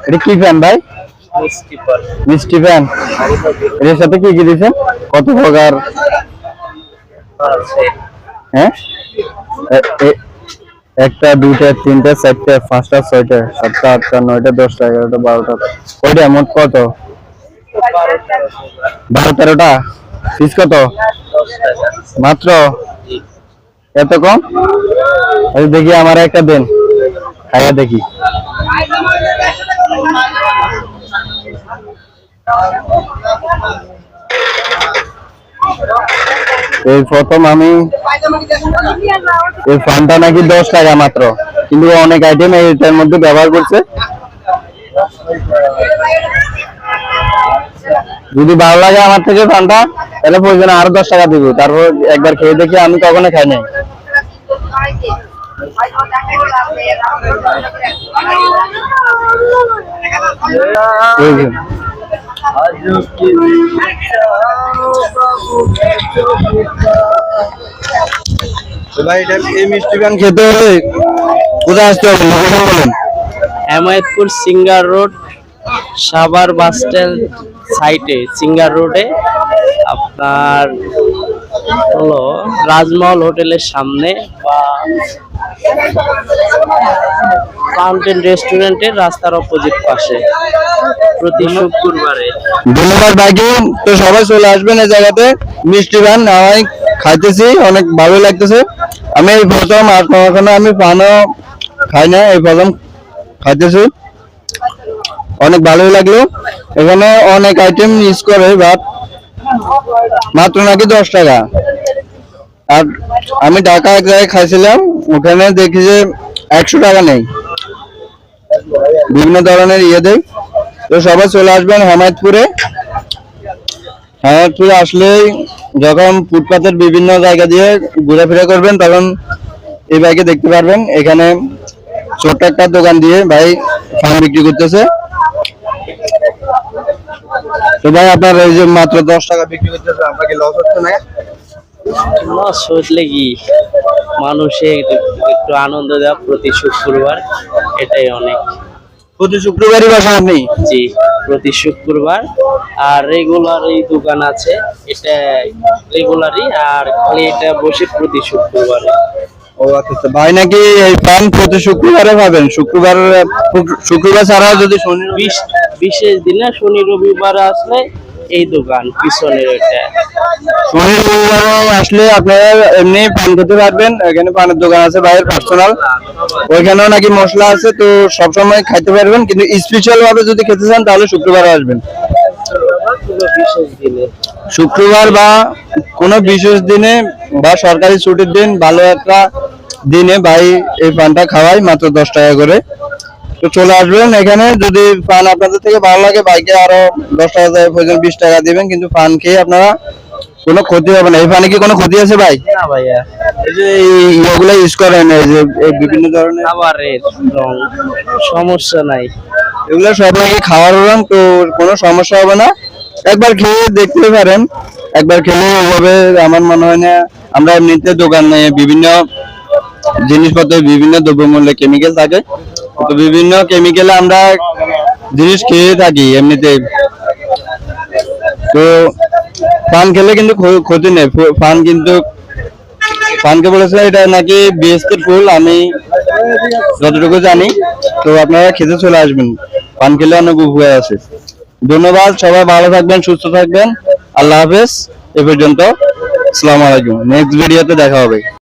এটা কি ফ্যান ভাই? মিষ্টি ফ্যান। এর সাথে কি কি দিয়েছেন? কত প্রকার? হ্যাঁ, একটা, দুইটা, তিনটা, চারটা, পাঁচটা, ছয়টা, সাতটা, আটটা, নয়টা, দশটা, 11টা, 12টা, কয়টা? মোট কত? 12-13টা। পিস কত? মাত্র এত কম? দেখি আমার একটা দেন, খাইয়া দেখি। এই প্রথম আমি এই ফ্যানটা নাকি 10 টাকা মাত্র, কিন্তু অনেক আইটেম এইটার মধ্যে ব্যবহার করছে। যদি ভালো লাগে আমার থেকে ফ্যানটা, তাহলে প্রয়োজনে আরো 10 টাকা দিব। তারপর একবার খেয়ে দেখি, আমি কখনো খাই নাই। ভাই এই মিষ্টি পান খেতে হলে কোথায় আসতে হবে বলেন? Hemayetpur singer road, Savar bus stand সাইটে সিঙ্গার রোডে আপনার হলো রাজমহল হোটেলের সামনে বা ফাউন্টেন রেস্টুরেন্টের রাস্তার অপোজিট পাশে প্রতি শুক্রবারে। ধন্যবাদ ভাইকে। তো সবাই চলে আসবেন এই জায়গাতে। মিষ্টি পান আমি খাইতেছি, অনেক ভালো লাগতেছে। আমি এই প্রথম, আর কখনো আমি পানও খাই না, এই প্রথম খাইতেছি, অনেক ভালোই লাগলো। এখানে অনেক আইটেম ইউজ করে, বাট মাত্র নাকি 10 টাকা। আর আমি ঢাকা এক জায়গায় খাইছিলাম, ওখানে দেখি যে 100 টাকা নেই, বিভিন্ন ধরনের ইয়ে দেয়। তো সবাই চলে আসবেন হেমায়তপুরে। হেমায়তপুরে আসলেই যখন ফুটপাতের বিভিন্ন জায়গা দিয়ে ঘোরাফেরা করবেন, তখন এই ভাইকে দেখতে পারবেন। এখানে ছোট্ট একটা দোকান দিয়ে ভাই পান বিক্রি করতেছে। তো ভাই আপনার এই যে মাত্র 10 টাকা বিক্রি করতেছে, আপনাকে লস হচ্ছে না? লস হলে কি, মানুষে একটু আনন্দ দেওয়া প্রতি শুক্রবার, এটাই অনেক। প্রতি শুক্রবারই বসেন আপনি? জি, প্রতি শুক্রবার। আর রেগুলার এই দোকান আছে, এটা রেগুলারই, আর খালি এটা বসে প্রতি শুক্রবারে। ও আচ্ছা, ভাই নাকি এই পান প্রতি শুক্রবারে পাবেন? শুক্রবার ছাড়া যদি শনি বিশেষ দিনে শনি রবিবার আসলে এই দোকান পিছনের ওইটা। শনি রবিবার আসলে আপনারা এমনি পান খেতে পারবেন। এখানে পানের দোকান আছে ভাইয়ের পার্সোনাল, ওইখানেও নাকি মশলা আছে, তো সবসময় খাইতে পারবেন। কিন্তু স্পেশাল ভাবে যদি খেতে চান তাহলে শুক্রবার আসবেন। শুক্রবার বা কোনো বিশেষ দিনে বা সরকারি ছুটির দিন, ভালো একটা দিনে ভাই এই পানটা খাওয়াই মাত্র 10 টাকা করে। তো চলে আসবেন এখানে। যদি পান আপনাদের থেকে ভালো লাগে, বাইকে আরো 10 টাকা দেয়, প্রয়োজন 20 টাকা দিবেন, কিন্তু পান খেয়ে আপনারা কোনো ক্ষতি হবে না। এই পানে কি কোনো ক্ষতি আছে ভাই? না ভাইয়া, এই যে এগুলো ইউজ করেন, এই যে বিভিন্ন ধরনের খাবারের রং, সমস্যা নাই। এগুলো সব নাকি খাওয়ার রং, তো কোনো সমস্যা হবে না। একবার খেয়ে দেখতে পারেন। একবার খেলে ওভাবে আমার মনে হয় না। আমরা এমনিতে দোকানে বিভিন্ন জিনিসপত্র, বিভিন্ন দ্রব্যমূল্যে কেমিক্যাল থাকে, তো বিভিন্ন কেমিক্যালে আমরা জিনিস খেয়ে থাকি এমনিতে। তো পান খেলে কিন্তু ক্ষতি নেই। পান কিন্তু, পানকে বলেছে এটা নাকি বিএসপির ফুল, আমি যতটুকু জানি। তো আপনারা খেতে চলে আসবেন, পান খেলে অনেক উপকার আছে। ধন্যবাদ, সবাই ভালো থাকবেন, সুস্থ থাকবেন। আল্লাহ হাফেজ। এ পর্যন্ত, আসসালামু আলাইকুম। নেক্সট ভিডিওতে দেখা হবে।